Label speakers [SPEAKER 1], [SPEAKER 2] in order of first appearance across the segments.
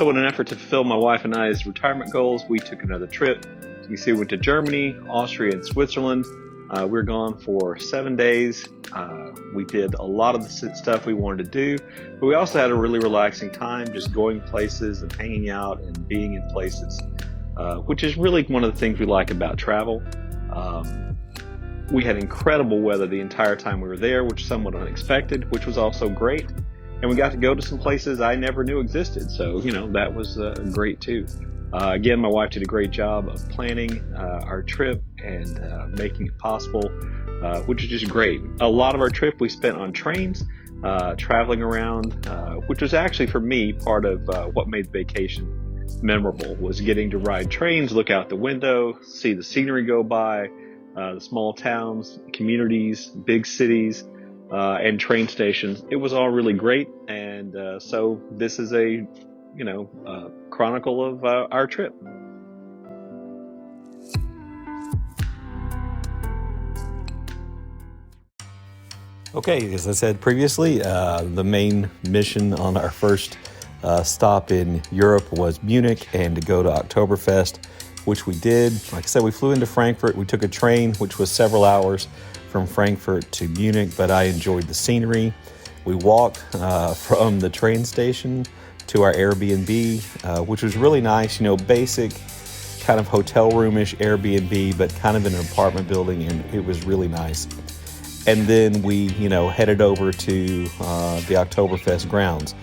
[SPEAKER 1] So in an effort to fulfill my wife and I's retirement goals, we took another trip. So you see, we went to Germany, Austria, and Switzerland. We were gone for 7 days. We did a lot of the stuff we wanted to do, but we also had a really relaxing time just going places and hanging out and being in places, which is really one of the things we like about travel. We had incredible weather the entire time we were there, which was somewhat unexpected, which was also great. And we got to go to some places I never knew existed. So, that was great too. Again, my wife did a great job of planning our trip and making it possible, which is just great. A lot of our trip we spent on trains, traveling around, which was actually for me part of what made the vacation memorable, was getting to ride trains, look out the window, see the scenery go by, the small towns, communities, big cities, and train stations. It was all really great. And so this is a chronicle of our trip.
[SPEAKER 2] Okay, as I said previously, the main mission on our first stop in Europe was Munich and to go to Oktoberfest, which we did. Like I said, we flew into Frankfurt. We took a train, which was several hours from Frankfurt to Munich, but I enjoyed the scenery. We walked from the train station to our Air B&B, which was really nice, basic kind of hotel roomish Airbnb, but kind of in an apartment building, and it was really nice. And then we, headed over to the Oktoberfest grounds,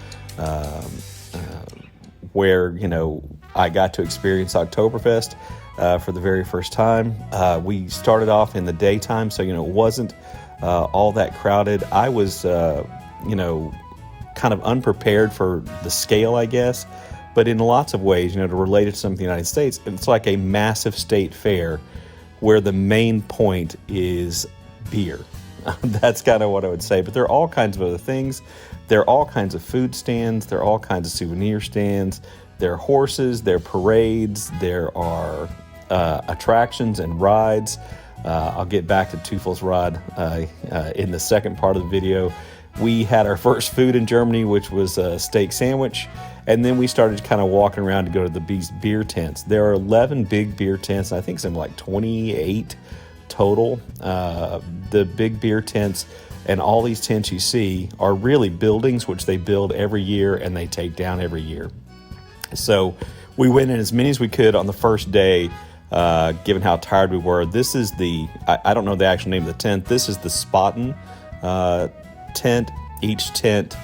[SPEAKER 2] where, I got to experience Oktoberfest for the very first time. We started off in the daytime, so, it wasn't all that crowded. I was, kind of unprepared for the scale, I guess, but in lots of ways, to relate it to some of the United States, it's like a massive state fair where the main point is beer. That's kind of what I would say, but there are all kinds of other things. There are all kinds of food stands. There are all kinds of souvenir stands. There are horses, there are parades, there are attractions and rides. I'll get back to Teufel's ride in the second part of the video. We had our first food in Germany, which was a steak sandwich, and then we started kind of walking around to go to the beer tents. There are 11 big beer tents, and I think something like 28 total. The big beer tents and all these tents you see are really buildings which they build every year and they take down every year. So we went in as many as we could on the first day, given how tired we were. This is I don't know the actual name of the tent. This is the Spaten tent. Each tent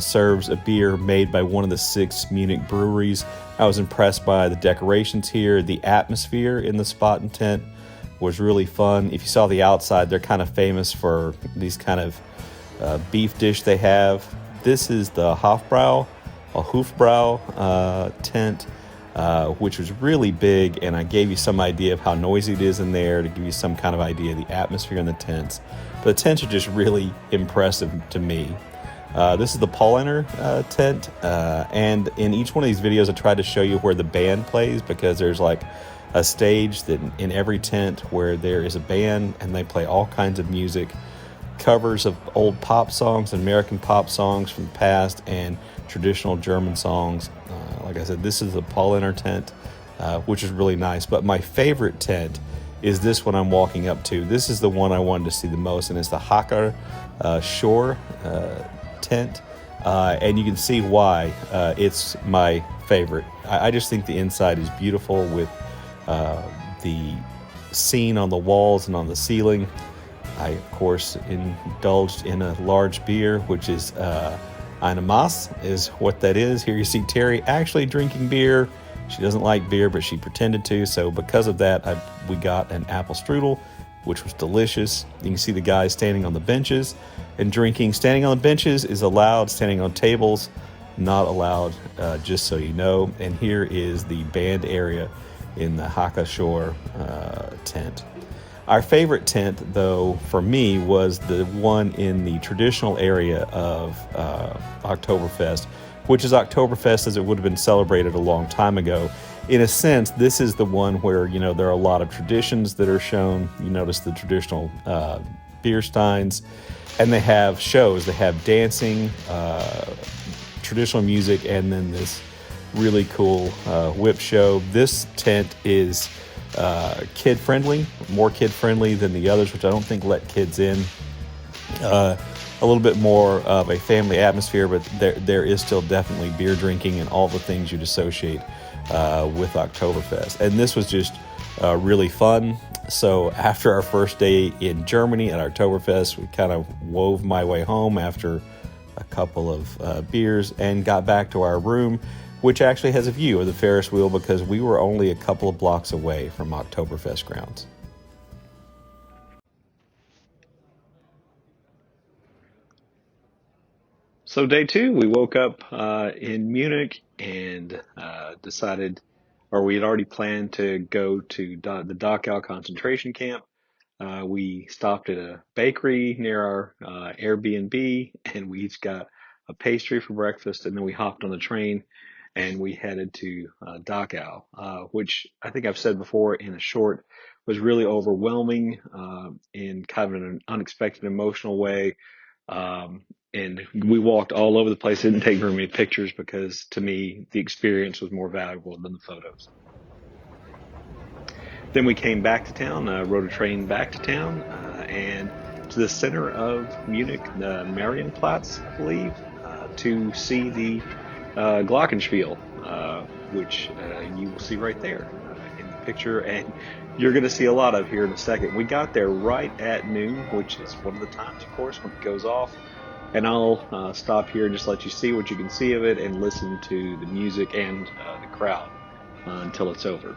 [SPEAKER 2] serves a beer made by one of the 6 Munich breweries. I was impressed by the decorations here. The atmosphere in the Spaten tent was really fun. If you saw the outside, they're kind of famous for these kind of beef dish they have. This is the Hofbrau tent, which was really big, and I gave you some idea of how noisy it is in there to give you some kind of idea of the atmosphere in the tents. But the tents are just really impressive to me. This is the Paulaner tent, and in each one of these videos I tried to show you where the band plays, because there's like a stage that in every tent where there is a band and they play all kinds of music, covers of old pop songs, American pop songs from the past, and traditional German songs. Like I said, this is the Paulaner tent, which is really nice. But my favorite tent is this one I'm walking up to. This is the one I wanted to see the most, and it's the Hacker Shore tent. And you can see why it's my favorite. I just think the inside is beautiful with the scene on the walls and on the ceiling. I, of course, indulged in a large beer, which is eine Maß is what that is. Here you see Terry actually drinking beer. She doesn't like beer, but she pretended to. So because of that, we got an apple strudel, which was delicious. You can see the guys standing on the benches and drinking. Standing on the benches is allowed. Standing on tables, not allowed, just so you know. And here is the band area in the Hacker Shore tent. Our favorite tent, though, for me, was the one in the traditional area of Oktoberfest, which is Oktoberfest as it would have been celebrated a long time ago. In a sense, this is the one where, there are a lot of traditions that are shown. You notice the traditional beer steins, and they have shows. They have dancing, traditional music, and then this really cool whip show. This tent is kid friendly, more kid friendly than the others, which I don't think let kids in. A little bit more of a family atmosphere, but there is still definitely beer drinking and all the things you'd associate with Oktoberfest. And this was just really fun. So after our first day in Germany at Oktoberfest, we kind of wove my way home after a couple of beers and got back to our room, which actually has a view of the Ferris wheel because we were only a couple of blocks away from Oktoberfest grounds.
[SPEAKER 1] So day two, we woke up in Munich and decided, or we had already planned to go to the Dachau concentration camp. We stopped at a bakery near our Airbnb, and we each got a pastry for breakfast, and then we hopped on the train and we headed to Dachau, which I think I've said before in a short was really overwhelming in kind of an unexpected emotional way. And we walked all over the place. Didn't take very many pictures because to me, the experience was more valuable than the photos. Then we came back to town, rode a train back to town, and to the center of Munich, Marienplatz, I believe, to see the Glockenspiel, which you will see right there in the picture, and you're going to see a lot of here in a second. We got there right at noon, which is one of the times, of course, when it goes off. And I'll stop here and just let you see what you can see of it and listen to the music and the crowd until it's over.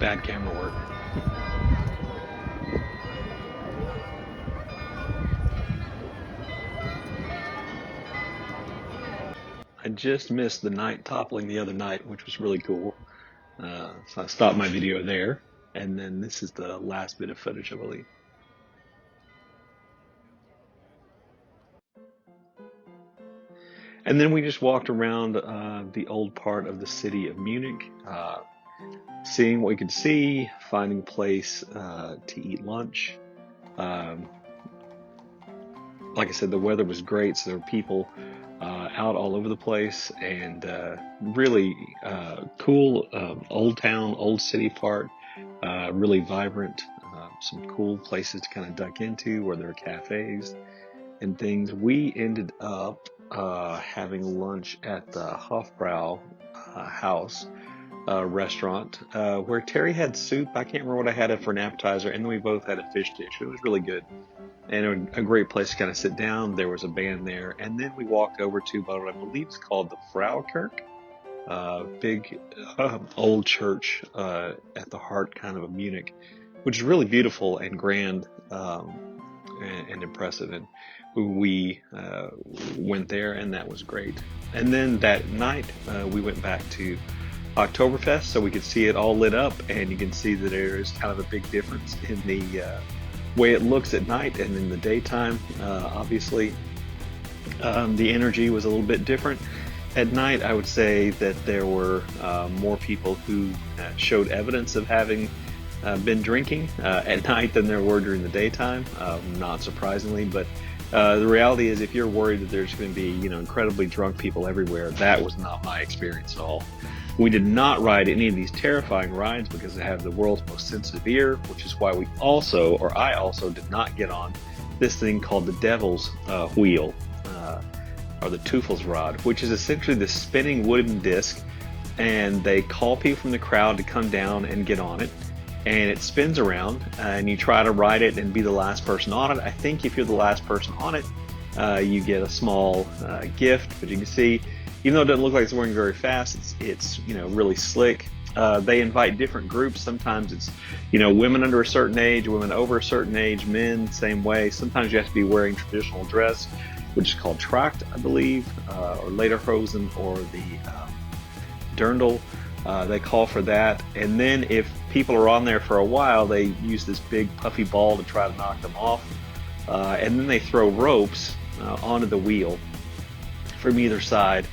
[SPEAKER 1] Bad camera work. I just missed the night toppling the other night, which was really cool. So I stopped my video there, and then this is the last bit of footage, I believe. And then we just walked around the old part of the city of Munich, seeing what we could see, finding a place to eat lunch. Like I said, the weather was great, so there were people out all over the place, and really cool old town, old city part, really vibrant, some cool places to kind of duck into where there are cafes and things. We ended up having lunch at the Hofbrau house restaurant where Terry had soup. I can't remember what I had for an appetizer, and then we both had a fish dish. It was really good and a great place to kind of sit down. There was a band there, and then we walked over to what I believe is called the Fraukirche, big old church at the heart kind of Munich, which is really beautiful and grand and impressive. And we went there, and that was great. And then that night we went back to Oktoberfest, so we could see it all lit up, and you can see that there is kind of a big difference in the way it looks at night and in the daytime. Obviously, the energy was a little bit different. At night, I would say that there were more people who showed evidence of having been drinking at night than there were during the daytime, not surprisingly, but the reality is if you're worried that there's going to be, incredibly drunk people everywhere, that was not my experience at all. We did not ride any of these terrifying rides because they have the world's most sensitive ear, which is why I also did not get on this thing called the Devil's Wheel, or the Teufelsrad, which is essentially the spinning wooden disc, and they call people from the crowd to come down and get on it, and it spins around, and you try to ride it and be the last person on it. I think if you're the last person on it, you get a small gift, but you can see, even though it doesn't look like it's going very fast, it's really slick. They invite different groups. Sometimes it's, women under a certain age, women over a certain age, men, same way. Sometimes you have to be wearing traditional dress, which is called Tracht, I believe, or Lederhosen, or the Dirndl. They call for that. And then if people are on there for a while, they use this big puffy ball to try to knock them off. And then they throw ropes onto the wheel from either side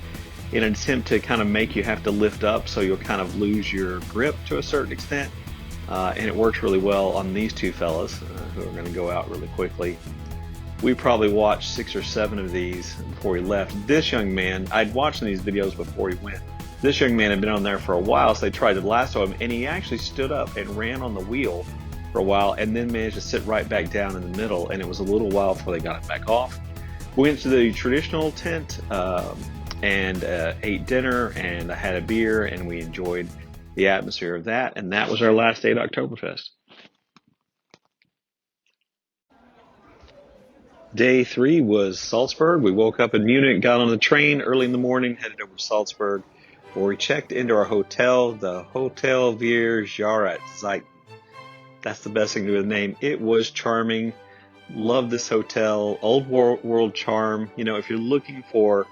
[SPEAKER 1] in an attempt to kind of make you have to lift up, so you'll kind of lose your grip to a certain extent. And it works really well on these two fellas who are going to go out really quickly. We probably watched 6 or 7 of these before he left. This young man, I'd watched these videos before he went. This young man had been on there for a while, so they tried to lasso him, and he actually stood up and ran on the wheel for a while, and then managed to sit right back down in the middle, and it was a little while before they got him back off. We went to the traditional tent and ate dinner, and I had a beer, and we enjoyed the atmosphere of that, and that was our last day at Oktoberfest. Day 3 was Salzburg. We woke up in Munich, got on the train early in the morning, headed over to Salzburg, where we checked into our hotel, the Hotel Vier, Jarheszieten. That's the best thing to do with the name. It was charming. Love this hotel. Old world charm. You know, if you're looking for,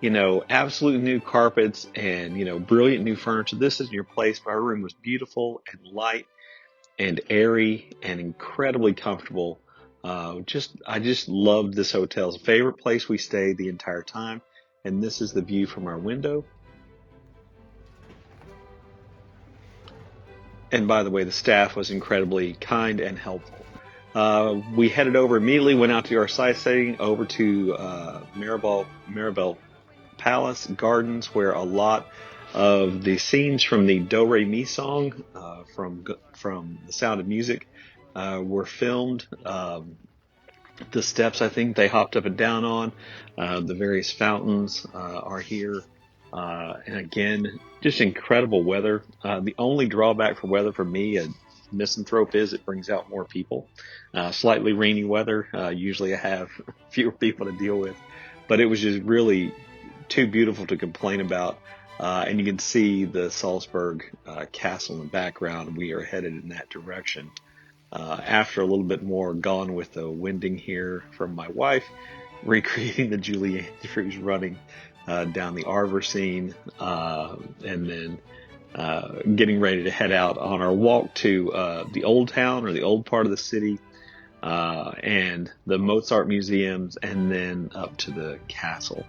[SPEAKER 1] you know, absolute new carpets and, you know, brilliant new furniture, this is your place. Our room was beautiful and light and airy and incredibly comfortable. I just loved this hotel. It's a favorite place we stayed the entire time. And this is the view from our window. And by the way, the staff was incredibly kind and helpful. We headed over immediately, went out to our sightseeing over to Mirabel Palace Gardens, where a lot of the scenes from the Do Re Mi song from The Sound of Music were filmed. The steps, I think, they hopped up and down on. The various fountains are here. And again, just incredible weather. The only drawback for weather for me, a misanthrope, is it brings out more people. Slightly rainy weather. Usually I have fewer people to deal with. But it was just really too beautiful to complain about. And you can see the Salzburg castle in the background. We are headed in that direction. After a little bit more Gone with the Winding here from my wife, recreating the Julie Andrews running down the Arbor scene, and then getting ready to head out on our walk to the old town, or the old part of the city, and the Mozart museums, and then up to the castle.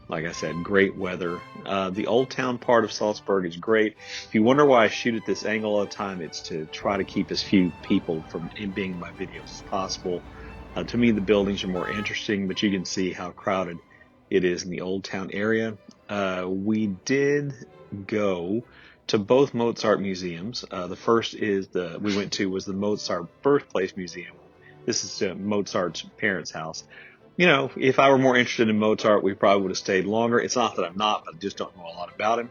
[SPEAKER 1] Like I said, great weather. The old town part of Salzburg is great. If you wonder why I shoot at this angle all the time, it's to try to keep as few people from being in my videos as possible. To me, the buildings are more interesting, but you can see how crowded it is in the old town area. We did go to both Mozart museums. The first we went to was the Mozart Birthplace Museum. This is Mozart's parents' house. You know, if I were more interested in Mozart, we probably would have stayed longer. It's not that I'm not, but I just don't know a lot about him.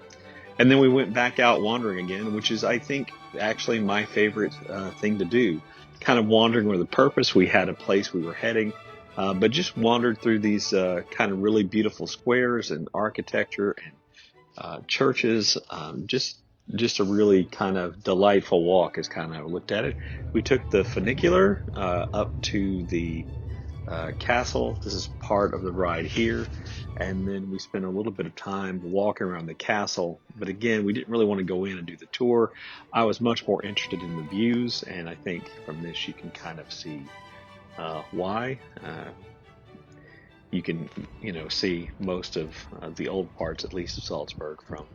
[SPEAKER 1] And then we went back out wandering again, which is, I think, actually my favorite thing to do. Kind of wandering with a purpose. We had a place we were heading, but just wandered through these kind of really beautiful squares and architecture and churches. Just a really kind of delightful walk is kind of how I looked at it. We took the funicular up to the castle. This is part of the ride here, and then we spent a little bit of time walking around the castle, but again, we didn't really want to go in and do the tour. I was much more interested in the views, and I think from this you can kind of see why. You can see most of the old parts, at least of Salzburg, from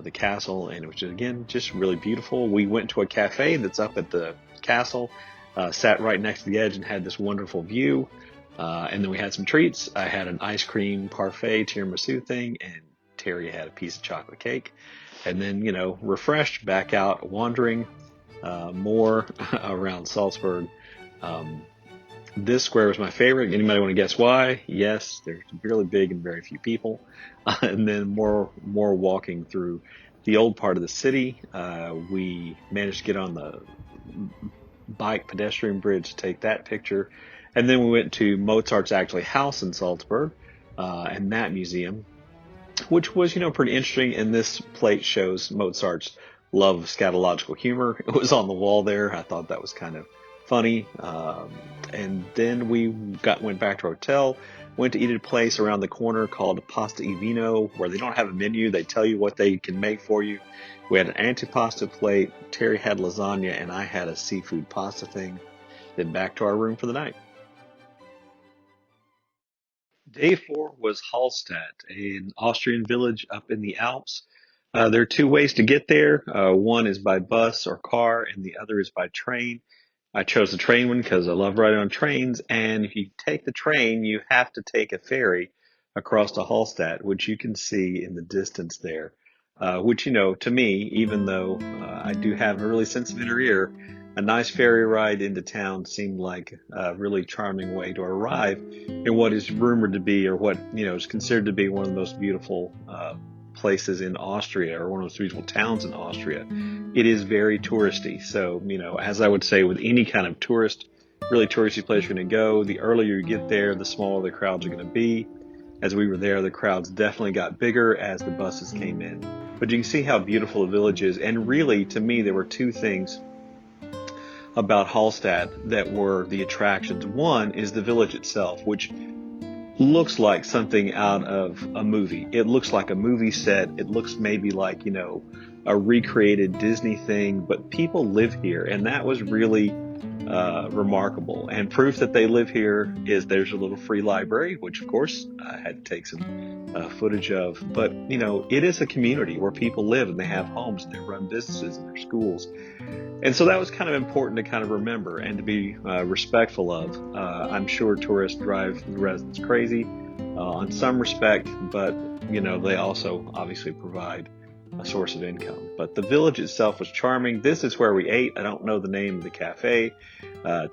[SPEAKER 1] the castle, and it was just really beautiful. We went to a cafe that's up at the castle. Sat right next to the edge and had this wonderful view. And then we had some treats. I had an ice cream parfait tiramisu thing, and Terry had a piece of chocolate cake. And then, refreshed, back out wandering more around Salzburg. This square was my favorite. Anybody want to guess why? Yes, they're really big and very few people. And then more walking through the old part of the city. We managed to get on the bike pedestrian bridge to take that picture, and then we went to Mozart's house in Salzburg, and that museum, which was pretty interesting. And this plate shows Mozart's love of scatological humor. It was on the wall there. I thought that was kind of funny. And then we went back to our hotel. Went to eat at a place around the corner called Pasta e Vino, where they don't have a menu. They tell you what they can make for you. We had an antipasta plate. Terry had lasagna, and I had a seafood pasta thing. Then back to our room for the night. Day 4 was Hallstatt, an Austrian village up in the Alps. There are two ways to get there. One is by bus or car, and the other is by train. I chose the train one because I love riding on trains. And if you take the train, you have to take a ferry across to Hallstatt, which you can see in the distance there. Which, to me, even though I do have a really sensitive inner ear, a nice ferry ride into town seemed like a really charming way to arrive in what is rumored to be, or what is considered to be, one of the most beautiful places in Austria, or one of the most beautiful towns in Austria. It is very touristy. So, as I would say with any kind of really touristy place you're going to go, the earlier you get there, the smaller the crowds are going to be. As we were there, the crowds definitely got bigger as the buses came in. But you can see how beautiful the village is. And really, to me, there were two things about Hallstatt that were the attractions. One is the village itself, which looks like something out of a movie. It looks like a movie set. It looks maybe like, a recreated Disney thing, but people live here, and that was really remarkable. And proof that they live here is there's a little free library, which of course I had to take some footage of. But, it is a community where people live, and they have homes, and they run businesses, and their schools. And so that was kind of important to kind of remember and to be respectful of. I'm sure tourists drive the residents crazy on some respect, but, they also obviously provide a source of income. But the village itself was charming. This is where we ate. I don't know the name of the cafe.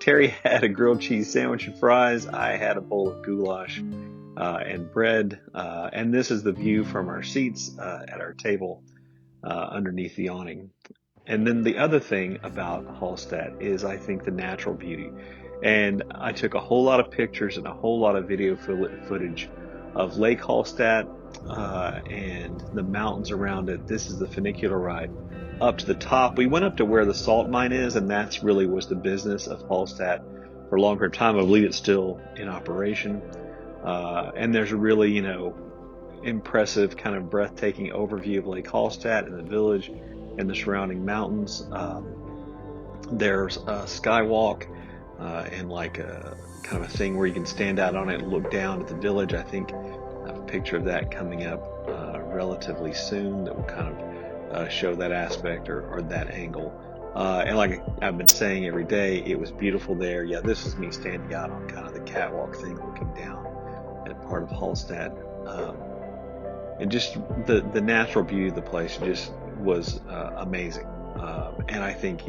[SPEAKER 1] Terry had a grilled cheese sandwich and fries. I had a bowl of goulash and bread. And this is the view from our seats at our table underneath the awning. And then the other thing about Hallstatt is, I think, the natural beauty. And I took a whole lot of pictures and a whole lot of video footage of Lake Hallstatt and the mountains around it. This is the funicular ride up to the top. We went up to where the salt mine is, and that's really was the business of Hallstatt for a long period of time. I believe it's still in operation. And there's a really, impressive, kind of breathtaking overview of Lake Hallstatt and the village and the surrounding mountains. There's a skywalk and like a kind of a thing where you can stand out on it and look down at the village. I think I have a picture of that coming up relatively soon that will kind of show that aspect or that angle. And like I've been saying every day, it was beautiful there. Yeah, this is me standing out on kind of the catwalk thing, looking down at part of Hallstatt. And just the natural beauty of the place just was amazing. And I think,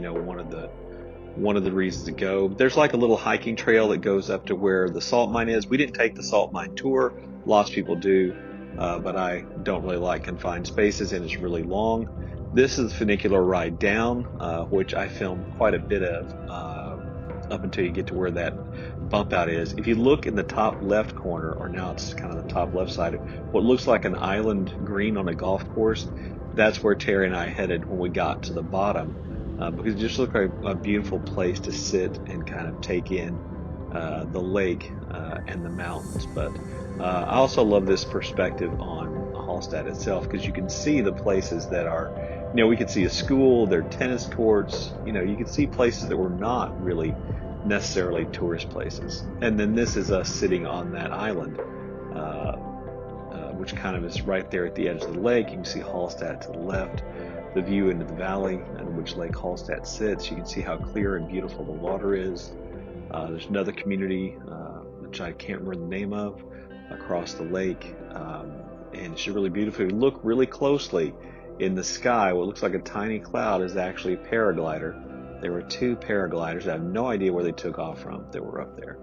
[SPEAKER 1] one of the reasons to go, there's like a little hiking trail that goes up to where the salt mine is. We didn't take the salt mine tour. Lots of people do, but I don't really like confined spaces, and it's really long. This is the funicular ride down, which I filmed quite a bit of up until you get to where that bump out is. If you look in the top left corner, or now it's kind of the top left side, what looks like an island green on a golf course, that's where Terry and I headed when we got to the bottom, because it just looked like a beautiful place to sit and kind of take in the lake and the mountains. But I also love this perspective on Hallstatt itself, because you can see the places that are, we could see a school, their tennis courts, you can see places that were not really necessarily tourist places. And then this is us sitting on that island, which kind of is right there at the edge of the lake. You can see Hallstatt to the left, the view into the valley in which Lake Hallstatt sits. You can see how clear and beautiful the water is. There's another community, which I can't remember the name of, across the lake. And it's really beautiful. If you look really closely in the sky, what looks like a tiny cloud is actually a paraglider. There were two paragliders. I have no idea where they took off from. They were up there.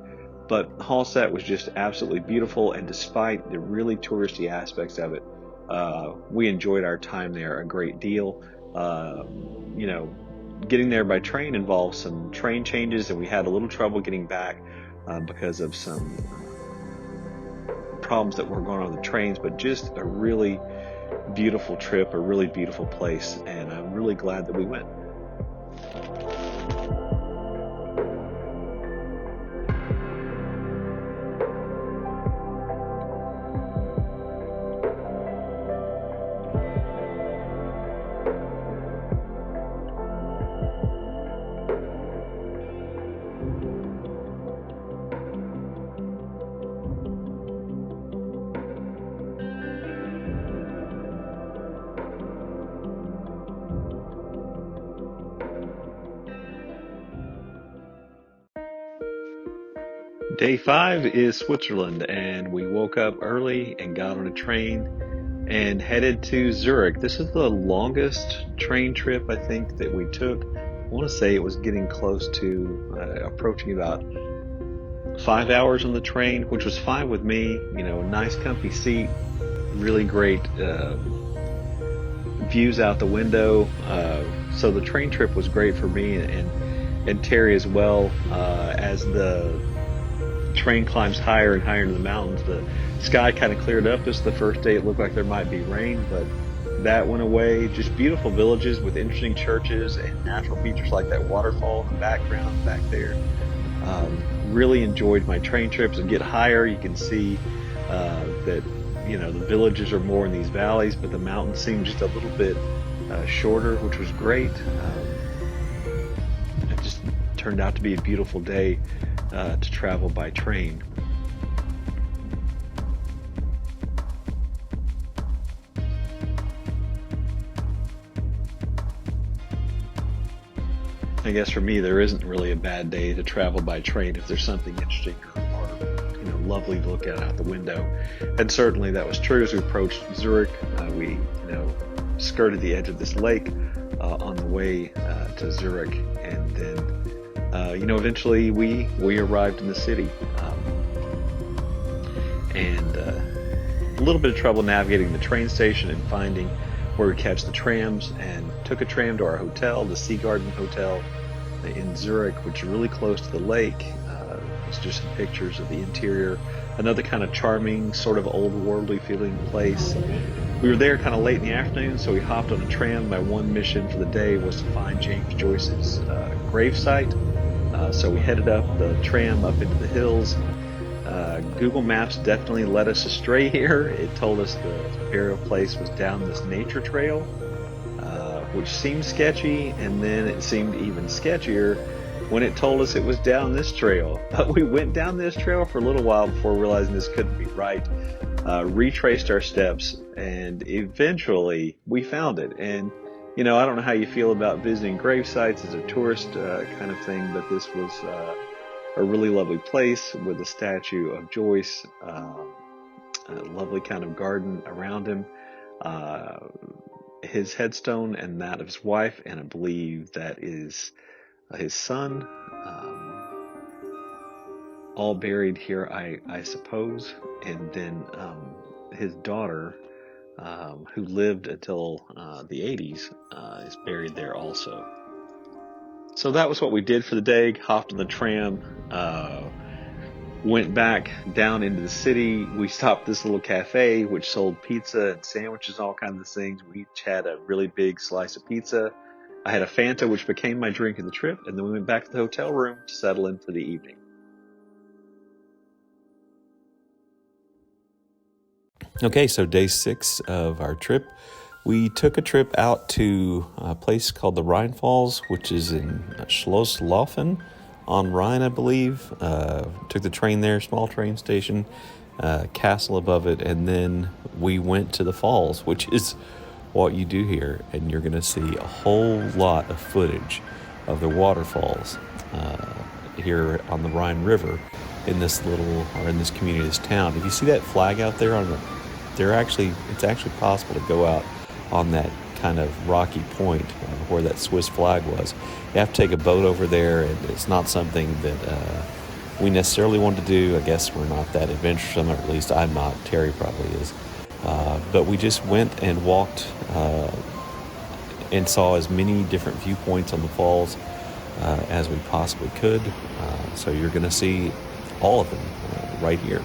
[SPEAKER 1] But Hallstatt was just absolutely beautiful, and despite the really touristy aspects of it, we enjoyed our time there a great deal. Getting there by train involved some train changes, and we had a little trouble getting back because of some problems that were going on the trains, but just a really beautiful trip, a really beautiful place, and I'm really glad that we went. Day 5 is Switzerland, and we woke up early and got on a train and headed to Zurich. This is the longest train trip I think that we took. I want to say it was getting close to approaching about 5 hours on the train, which was fine with me. You know, nice comfy seat, really great views out the window. So the train trip was great for me and Terry as well. As the train climbs higher and higher into the mountains, the sky kind of cleared up. This is the first day it looked like there might be rain, but that went away. Just beautiful villages with interesting churches and natural features like that waterfall in the background back there. Really enjoyed my train trips. And get higher, you can see that the villages are more in these valleys, but the mountains seem just a little bit shorter, which was great. It just turned out to be a beautiful day to travel by train. I guess for me, there isn't really a bad day to travel by train if there's something interesting or lovely to look at out the window. And certainly that was true as we approached Zurich. We skirted the edge of this lake on the way to Zurich, and then eventually we arrived in the city. And a little bit of trouble navigating the train station and finding where we catch the trams, and took a tram to our hotel, the Seegarten Hotel in Zurich, which is really close to the lake. It's just some pictures of the interior. Another kind of charming, sort of old worldly feeling place. We were there kind of late in the afternoon, so we hopped on a tram. My one mission for the day was to find James Joyce's gravesite. So we headed up the tram up into the hills. Google Maps definitely led us astray here. It told us the burial place was down this nature trail, which seemed sketchy, and then it seemed even sketchier when it told us it was down this trail. But we went down this trail for a little while before realizing this couldn't be right. Retraced our steps, and eventually we found it. And I don't know how you feel about visiting grave sites as a tourist kind of thing, but this was a really lovely place with a statue of Joyce, a lovely kind of garden around him, his headstone and that of his wife, and I believe that is his son, all buried here, I suppose, and then his daughter, who lived until the 80s, is buried there also. So that was what we did for the day. Hopped on the tram, went back down into the city. We stopped at this little cafe which sold pizza and sandwiches, all kinds of things. We each had a really big slice of pizza. I had a Fanta, which became my drink of the trip, and then we went back to the hotel room to settle in for the evening.
[SPEAKER 2] Okay, so day 6 of our trip, we took a trip out to a place called the Rhine Falls, which is in Schlosslaufen on Rhine, I believe. Took the train there, small train station, castle above it, and then we went to the falls, which is what you do here, and you're going to see a whole lot of footage of the waterfalls here on the Rhine River in this community, this town. If you see that flag out there it's actually possible to go out on that kind of rocky point where that Swiss flag was. You have to take a boat over there, and it's not something that we necessarily want to do. I guess we're not that adventuresome, or at least I'm not. Terry probably is. But we just went and walked and saw as many different viewpoints on the falls as we possibly could. So you're going to see all of them right here.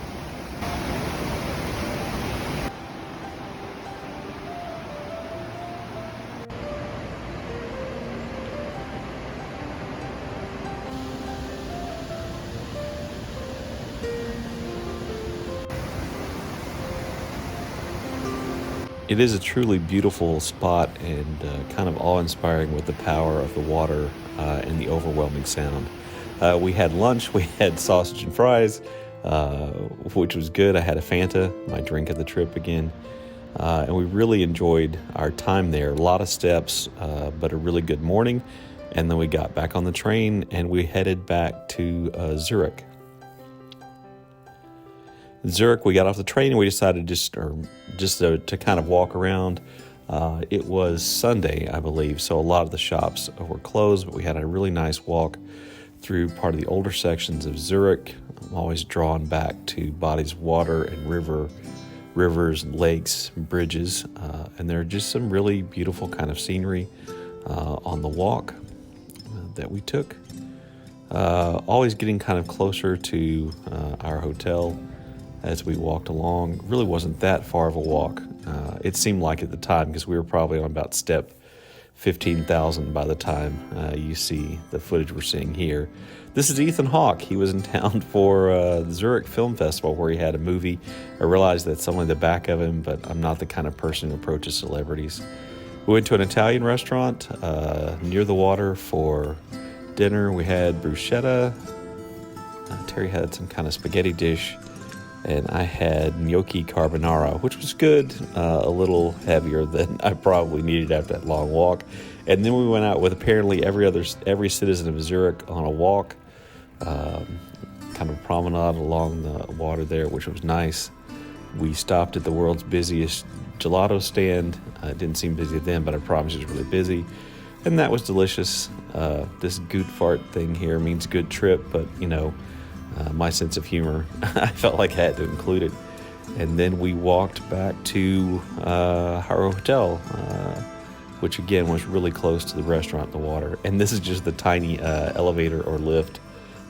[SPEAKER 2] It is a truly beautiful spot, and kind of awe-inspiring with the power of the water and the overwhelming sound. We had lunch. We had sausage and fries, which was good. I had a Fanta, my drink of the trip again. And we really enjoyed our time there. A lot of steps, but a really good morning. And then we got back on the train and we headed back to Zurich. Zurich, we got off the train and we decided to kind of walk around. It was Sunday, I believe, so a lot of the shops were closed, but we had a really nice walk through part of the older sections of Zurich. I'm always drawn back to bodies of water and rivers, lakes, bridges, and there are just some really beautiful kind of scenery on the walk that we took. Always getting kind of closer to our hotel as we walked along. It really wasn't that far of a walk. It seemed like at the time, because we were probably on about step 15,000 by the time you see the footage we're seeing here. This is Ethan Hawke. He was in town for the Zurich Film Festival where he had a movie. I realized that's only the back of him, but I'm not the kind of person who approaches celebrities. We went to an Italian restaurant near the water for dinner. We had bruschetta. Terry had some kind of spaghetti dish, and I had gnocchi carbonara, which was good, a little heavier than I probably needed after that long walk. And then we went out with apparently every citizen of Zurich on a walk, kind of promenade along the water there, which was nice. We stopped at the world's busiest gelato stand. It didn't seem busy then, but I promise it was really busy. And that was delicious. This good fart thing here means good trip, but my sense of humor, I felt like I had to include it. And then we walked back to our hotel, which again was really close to the restaurant, the water. And this is just the tiny elevator or lift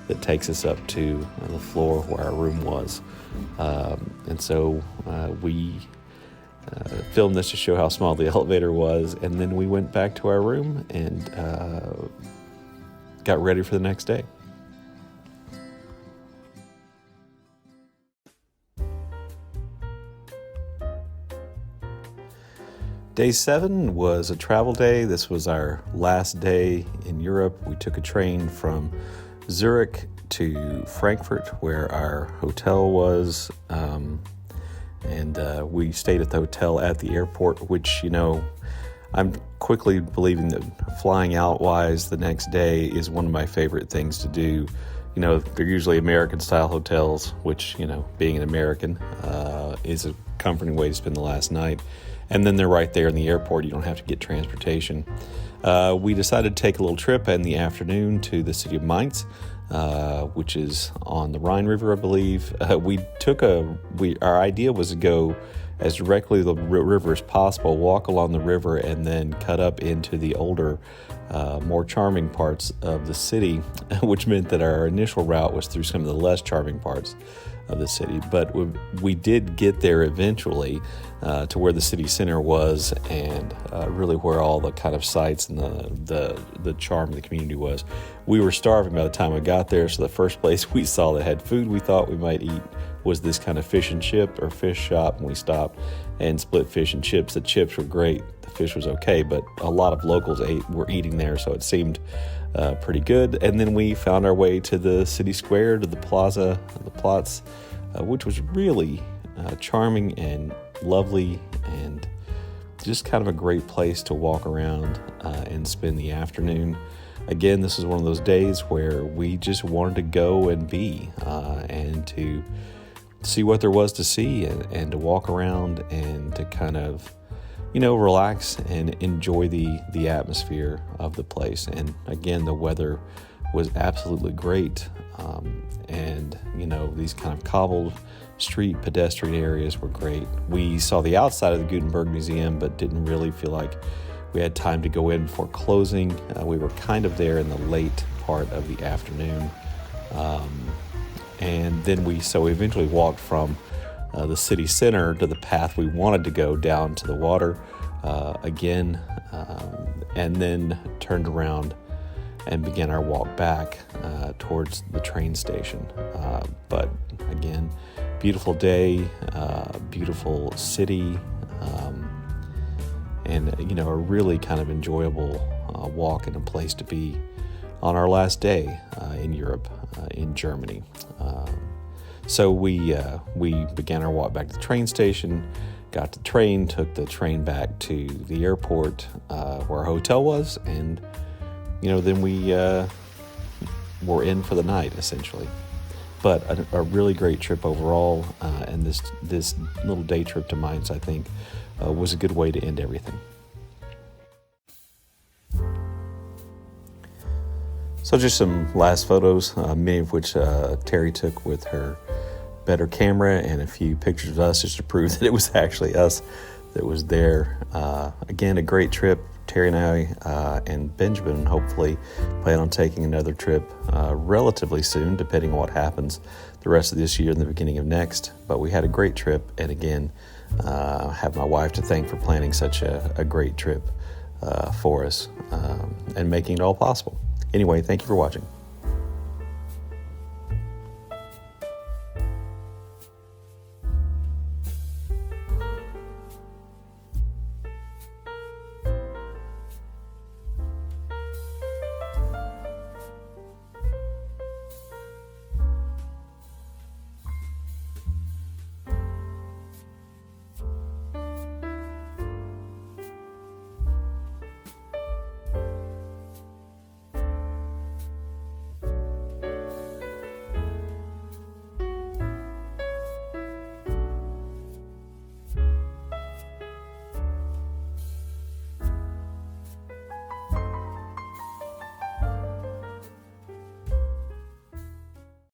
[SPEAKER 2] that takes us up to the floor where our room was. And so we filmed this to show how small the elevator was. And then we went back to our room and got ready for the next day. Day 7 was a travel day. This was our last day in Europe. We took a train from Zurich to Frankfurt, where our hotel was, and we stayed at the hotel at the airport, which, I'm quickly believing that flying out-wise the next day is one of my favorite things to do. They're usually American-style hotels, which, being an American, is a comforting way to spend the last night. And then they're right there in the airport. You don't have to get transportation. We decided to take a little trip in the afternoon to the city of Mainz, which is on the Rhine River, I believe. Our idea was to go as directly to the river as possible, walk along the river, and then cut up into the older, more charming parts of the city, which meant that our initial route was through some of the less charming parts of the city. But we did get there eventually to where the city center was, and really where all the kind of sights and the charm of the community was. We were starving by the time we got there, so the first place we saw that had food we thought we might eat was this kind of fish and chip or fish shop, and we stopped and split fish and chips. The chips were great, the fish was okay, but a lot of locals were eating there, so it seemed pretty good. And then we found our way to the city square, to the plaza, the Platz, which was really charming and lovely, and just kind of a great place to walk around and spend the afternoon. Again, this is one of those days where we just wanted to go and be and to see what there was to see, and to walk around and to kind of relax and enjoy the atmosphere of the place. And again, the weather was absolutely great, and these kind of cobbled street pedestrian areas were great. We saw the outside of the Gutenberg Museum, but didn't really feel like we had time to go in before closing. We were kind of there in the late part of the afternoon, and then we eventually walked from the city center to the path we wanted to go down to the water again, and then turned around and began our walk back towards the train station. But again, beautiful day, beautiful city, and a really kind of enjoyable walk and a place to be on our last day in Europe, in Germany. So we began our walk back to the train station, got the train, took the train back to the airport where our hotel was, and then we were in for the night, essentially. but a really great trip overall. And this little day trip to Mainz, I think, was a good way to end everything. So just some last photos, many of which Terry took with her better camera, and a few pictures of us just to prove that it was actually us that was there. Again, a great trip. Terry and I and Benjamin hopefully plan on taking another trip relatively soon, depending on what happens the rest of this year and the beginning of next. But we had a great trip, and again, have my wife to thank for planning such a great trip for us and making it all possible. Anyway, thank you for watching.